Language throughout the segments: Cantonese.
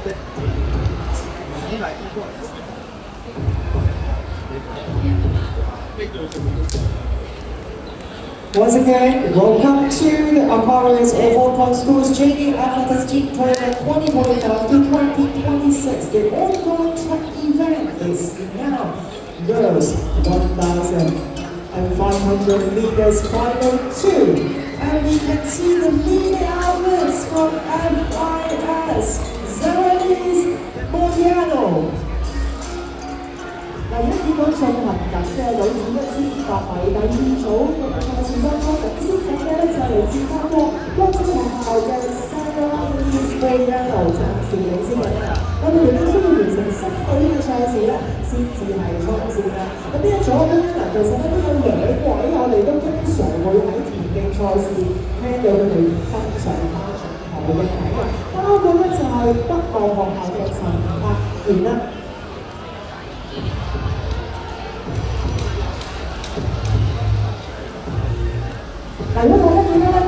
Once again, welcome to the Aquarius of Hong Kong Schools JD Athletics Team Tournament 2025 to 2026. The ongoing track event is now girls 1,500 meters final 2. And we can see the leading athletes from FIS, Zaralis Modiano. 第一組進行緊嘅女子1,200米第二組嘅賽事當中，領先緊嘅就嚟自法國國際學校嘅 Zaralis Modiano 暫時領先緊啦。我哋亦都需要完成3個呢個賽事咧，先至係衝線啦。咁呢一組咧，其實咧都有2位我哋都經常會喺田徑賽事聽到佢哋分享翻上台嘅睇法，包括咧就係北岸學校嘅陳柏賢啦。嗱，如果大家見到咧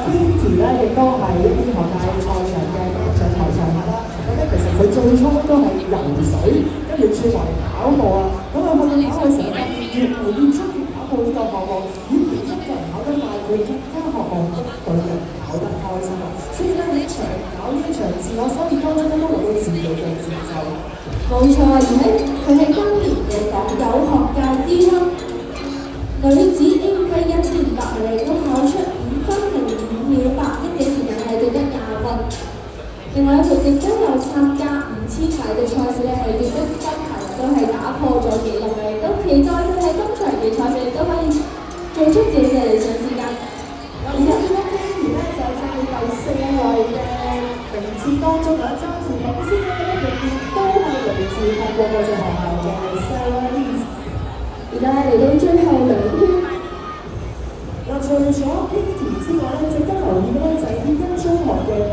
，Kitty 咧亦都係一啲學界賽場嘅上台上客啦。咁咧其實佢最初都係游水，跟住轉為跑步啊。咁啊去到跑嘅時候咧，越嚟越中意跑步呢個項目。與其中嘅人跑得快，佢更加渴望谷隊嘅跑得開心啊。所以咧，呢場跑呢一場自我修煉當中咧，都揾到自己嘅節奏。冇錯，而喺佢係今年嘅港九學界 D1 女子 A 級1,500米都跑出5分05秒81嘅時間，係奪得亞軍。另外一條亦都有參加5,000米嘅賽事咧，係奪得金牌，都係打破咗紀錄嘅。都期待佢喺今場嘅賽事亦都可以做出自己嘅理想時間。而家見到 Kitty 咧就係第4位嘅名次當中啦，暫時領先嘅咧仍然都係嚟自法國國際學校嘅 Zaralis。而家嚟到最後2圈。嗱，除咗 Kitty 之外咧，值得留意嘅咧就係天恩中學嘅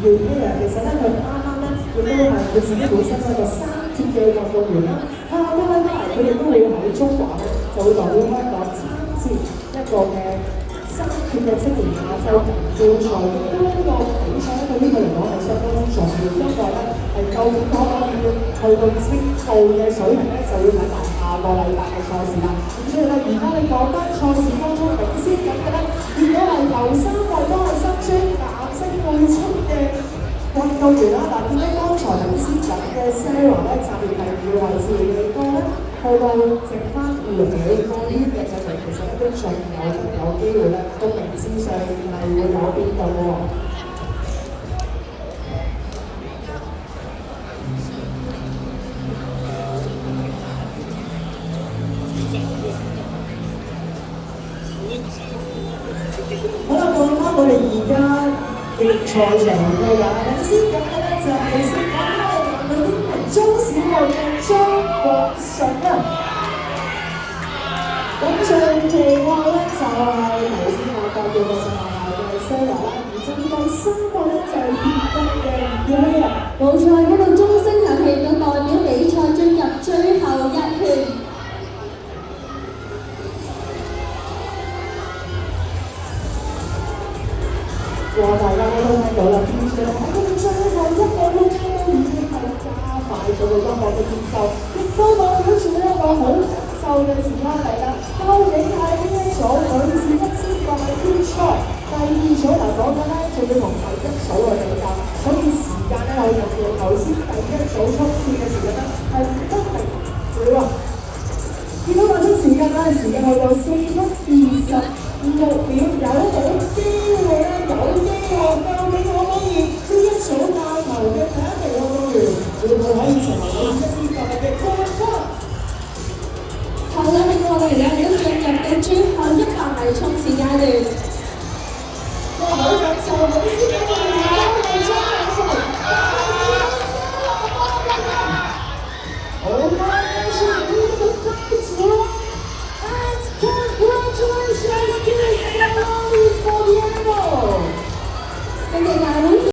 姚希啊，其實咧佢啱啱咧亦都係佢自己本身係一個3鐵嘅運動員啦。下個禮拜佢哋都會喺中華咧就會代表香港參戰一個嘅3鐵嘅青年亞洲錦標賽。亦都呢個比賽咧對呢個嚟講係相當之重要，因為咧係究竟可唔可以去到青奧嘅水平咧，就要睇埋下個禮拜嘅賽事啦。咁所以咧，而家你講翻賽事當中領先緊嘅咧，見到係頭3位都係身穿藍色背心嘅運動員啦。嗱，見到剛才領先緊嘅 Sarah 咧，暫時第2位置嚟到咧，去到剩翻2個呢啲嘅就其實都仲有機會咧，個名次上係會有變動喎。好啦，講翻我哋而家嘅賽場嘅話，領先緊嘅咧就係先講翻我哋男女英文中小學嘅張國順啊。咁上期話咧就係頭先我講到嘅就係嘅 Sarah 啦，而至於第3個咧就係葉德嘅葉希啊。冇錯，喺度鐘聲響起，咁代表比賽進入最後1圈。哇！大家都聽到啦，變相喺佢哋最後1個圈都已經係加快咗個音樂嘅節奏，亦都代表住一個好緊湊嘅時間嚟啦。究竟喺呢一組女子1,000米決賽第2組嚟講緊咧，仲要同第1組去比較，所以時間咧可以用到頭先第1組衝線嘅時間咧係不停少啊。見到個出時間咧，時間去到4分